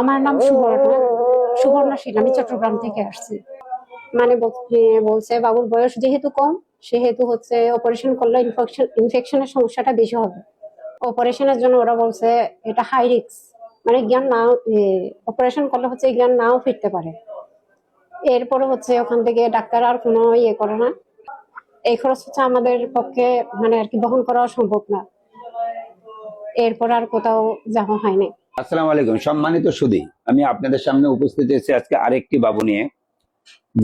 আমার নাম সুবর্ণা শীল। আমি চট্টগ্রাম থেকে আসছি। মানে বলছে বাবুর বয়স যেহেতু কম, সেহেতু হচ্ছে অপারেশন করলে ইনফেকশনের সমস্যাটা বেশি হবে। অপারেশনের জন্য ওরা বলছে এটা হাই রিস্ক, মানে জ্ঞান নাও, অপারেশন করলে হচ্ছে জ্ঞান নাও ফিরতে পারে। এরপরে হচ্ছে ওখান থেকে ডাক্তার আর কোনো ইয়ে করে না। এই খরচ হচ্ছে আমাদের পক্ষে মানে আর কি বহন করা সম্ভব না। এরপর আর কোথাও যাওয়া হয়নি। আসসালামু আলাইকুম সম্মানিত সুধী, আমি আপনাদের সামনে উপস্থিত হয়েছি আজকে আরেকটি বাবু নিয়ে।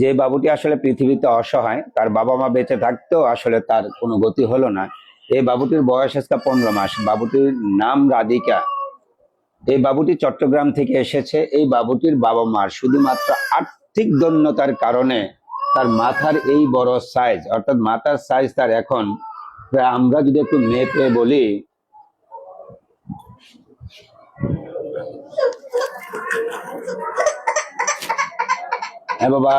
যে বাবুটি আসলে পৃথিবীতে অসহায়, তার বাবা মা বেঁচে থাকতেও আসলে তার কোনো গতি হলো না। এই বাবুটির বয়স আজকে 15 মাস। বাবুটির নাম রাধিকা। এই বাবুটি চট্টগ্রাম থেকে এসেছে। এই বাবুটির বাবা মার শুধুমাত্র আর্থিক দৈন্যতার কারণে তার মাথার এই বড় সাইজ, অর্থাৎ মাথার সাইজ তার এখন প্রায়, আমরা যদি একটু মেপে বলি, বাবা,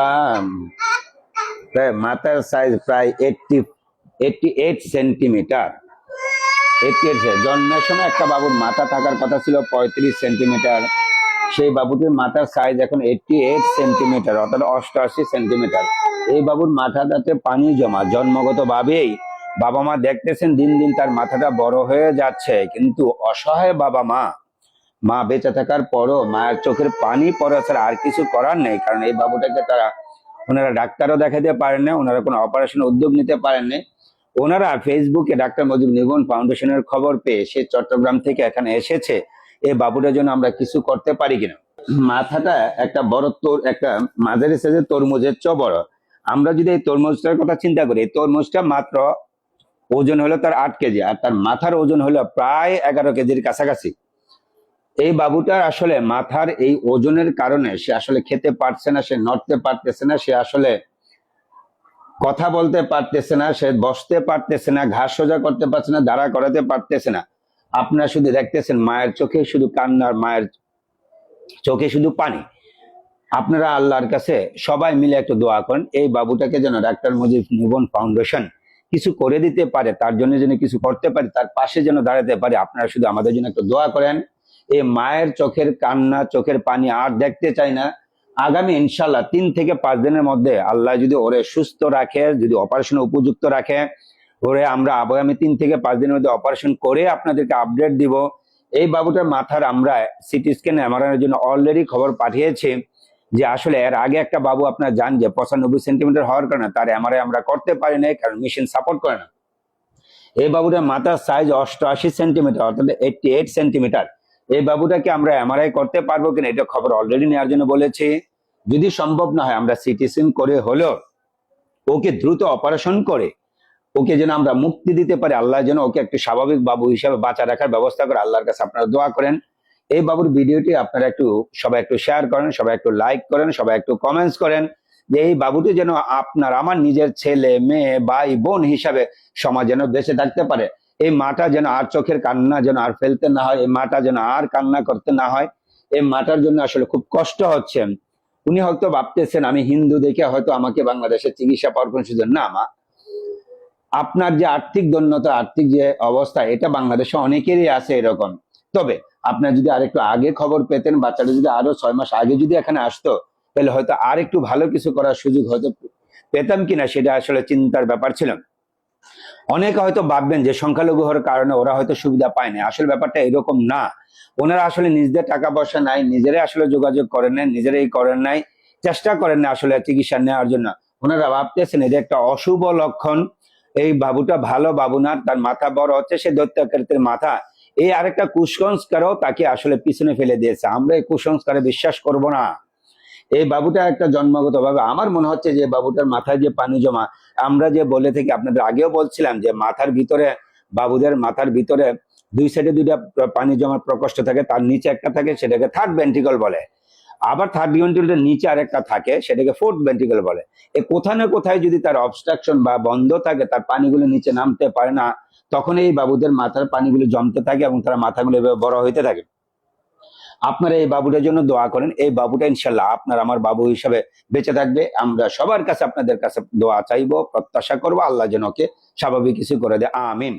মাথার সাইজ প্রায় 88 সেন্টিমিটার। 88। জন্মের সময় একটা বাবুর মাথা থাকার কথা ছিল 35 সেন্টিমিটার। সেই বাবুটির মাথার সাইজ এখন 88 সেন্টিমিটার, অর্থাৎ 88 সেন্টিমিটার। এই বাবুর মাথাটাতে পানি জমা জন্মগত ভাবেই। বাবা মা দেখতেছেন দিন দিন তার মাথাটা বড় হয়ে যাচ্ছে, কিন্তু অসহায় বাবা মা বেঁচে থাকার পরও মায়ের চোখের পানি পড়া ছাড়া আর কিছু করার নেই। কারণ এই বাবুটাকে ওনারা ডাক্তারও দেখাতে পারেন না, ওনারা কোনো অপারেশন উদ্যোগ নিতে পারেন না। ওনারা ফেসবুকে ডাক্তার মজিব নিবন ফাউন্ডেশনের খবর পেয়ে সে চট্টগ্রাম থেকে এখানে এসেছে এই বাবুটার জন্য আমরা কিছু করতে পারি কিনা। মাথাটা একটা বড় একটা মাঝারি সাইজের তরমুজের চেয়ে বড়। আমরা যদি এই তরমুজটার কথা চিন্তা করি, এই তরমুজটা মাত্র ওজন হলো তার 8 কেজি, আর তার মাথার ওজন হলো প্রায় 11 কেজির কাছাকাছি। এই বাবুটার আসলে মাথার এই ওজনের কারণে সে আসলে খেতে পারছে না, সে নড়তে পারতেছে না, সে আসলে কথা বলতে পারতেছে না, সে বসতে পারতেছে না, ঘাস সোজা করতে পারছে না, দাঁড়া করাতে পারতেছে না। আপনারা শুধু দেখতেছেন মায়ের চোখে শুধু কান্নার, মায়ের চোখে শুধু পানি। আপনারা আল্লাহর কাছে সবাই মিলে একটু দোয়া করেন এই বাবুটাকে যেন ডাক্তার মুজিব নিবন ফাউন্ডেশন কিছু করে দিতে পারে, তার জন্য যেন কিছু করতে পারে, তার পাশে যেন দাঁড়াতে পারে। আপনারা শুধু আমাদের জন্য একটু দোয়া করেন। এই মায়ের চোখের কান্না, চোখের পানি আর দেখতে চাই না। আগামী ইনশাল্লাহ 3 থেকে 5 দিনের মধ্যে আল্লাহ যদি ওরে সুস্থ রাখে, যদি অপারেশন উপযুক্ত রাখে, ওরে আমরা আগামী 3 থেকে 5 দিনের মধ্যে অপারেশন করে আপনাদেরকে আপডেট দিব। এই বাবুটার মাথার আমরা সিটি স্ক্যান এমআরআই এর জন্য অলরেডি খবর পাঠিয়েছি যে আসলে এর আগে একটা বাবু আপনারা জান যে 95 সেন্টিমিটার হওয়ার কারণে তার এমআরআই আমরা করতে পারি না, কারণ মেশিন সাপোর্ট করে না। এই বাবুটার মাথার সাইজ 88 সেন্টিমিটার, অর্থাৎ 88 সেন্টিমিটার। এই বাবুটাকে আমরা এমআরআই করতে পারবো কিনা এটা খবর অলরেডি নেওয়ার জন্য বলেছি। যদি সম্ভব না হয় আমরা সিটি স্ক্যান করে হলেও ওকে দ্রুত অপারেশন করে ওকে যেন আমরা মুক্তি দিতে পারি, আল্লাহ যেন ওকে একটি স্বাভাবিক বাবু হিসাবে বাঁচা রাখার ব্যবস্থা করে। আল্লাহর কাছে আপনারা দোয়া করেন। এই বাবুর ভিডিওটি আপনারা সবাই একটু শেয়ার করেন, সবাই একটু লাইক করেন, সবাই একটু কমেন্টস করেন, যে এই বাবুটি যেন আপনার আমার নিজের ছেলে মেয়ে ভাই বোন হিসাবে সমাজ যেন বেঁচে থাকতে পারে। এই মাটা যেন আর চোখের কান্না যেন আর ফেলতে না হয়, এই মাটা যেন আর কান্না করতে না হয়। এই মাটার জন্য আসলে খুব কষ্ট হচ্ছে। উনি হয়তো ভাবতেছেন আমি হিন্দু দেখে হয়তো আমাকে বাংলাদেশে চিকিৎসা পাওয়ার কোনো সুযোগ না। মা, আপনার যে আর্থিক দৈন্যতা, আর্থিক যে অবস্থা, এটা বাংলাদেশে অনেকেরই আছে এরকম। তবে আপনার যদি আরেকটু আগে খবর পেতেন, বাচ্চাটা যদি আরো 6 মাস আগে যদি এখানে আসতো, তাহলে হয়তো আর একটু ভালো কিছু করার সুযোগ হয়তো পেতাম কিনা, সেটা আসলে চিন্তার ব্যাপার ছিল। অনেকে হয়তো ভাববেন যে সংখ্যালঘু হওয়ার কারণে ওরা হয়তো সুবিধা পায় না। আসলে ব্যাপারটা এরকম না। ওনারা আসলে নিজেদের টাকা পয়সা নাই, নিজেরাই আসলে যোগাযোগ করেন নাই, নিজেরাই করেন নাই, চেষ্টা করেন না আসলে চিকিৎসা নেওয়ার জন্য। ওনারা ভাবতেছেন এটা একটা অশুভ লক্ষণ, এই বাবুটা ভালো বাবু না, তার মাথা বড় হচ্ছে, সে দৈত্যাকৃতির মাথা। এই আরেকটা কুসংস্কারও তাকে আসলে পিছনে ফেলে দিয়েছে। আমরা এই কুসংস্কারে বিশ্বাস করব না। এই বাবুটা একটা জন্মগত ভাবে আমার মনে হচ্ছে যে বাবুটার মাথায় যে পানি জমা, আমরা যে বলে থাকি, আপনাদের আগেও বলছিলাম যে মাথার ভিতরে, বাবুদের মাথার ভিতরে 2 সাইডে 2টা পানি জমার প্রকোষ্ঠ থাকে, তার নিচে একটা থাকে, সেটাকে থার্ড ভেন্ট্রিকল বলে। আবার থার্ড ভেন্ট্রিকলের নিচে আরেকটা থাকে, সেটাকে ফোর্থ ভেন্ট্রিকল বলে। কোথায় না কোথায় যদি তার অবস্ট্রাকশন বা বন্ধ থাকে, তার পানিগুলো নিচে নামতে পারে না, তখন এই বাবুদের মাথার পানিগুলো জমতে থাকে এবং তার মাথাগুলো এভাবে বড় হইতে থাকে। আপনারা এই বাবুটার জন্য দোয়া করেন। এই বাবুটা ইনশাল্লাহ আপনার আমার বাবু হিসাবে বেঁচে থাকবে। আমরা সবার কাছে আপনাদের কাছে দোয়া চাইবো, প্রত্যাশা করবো আল্লাহ যেন ওকে স্বাভাবিক কিছু করে দেয়। আমিন।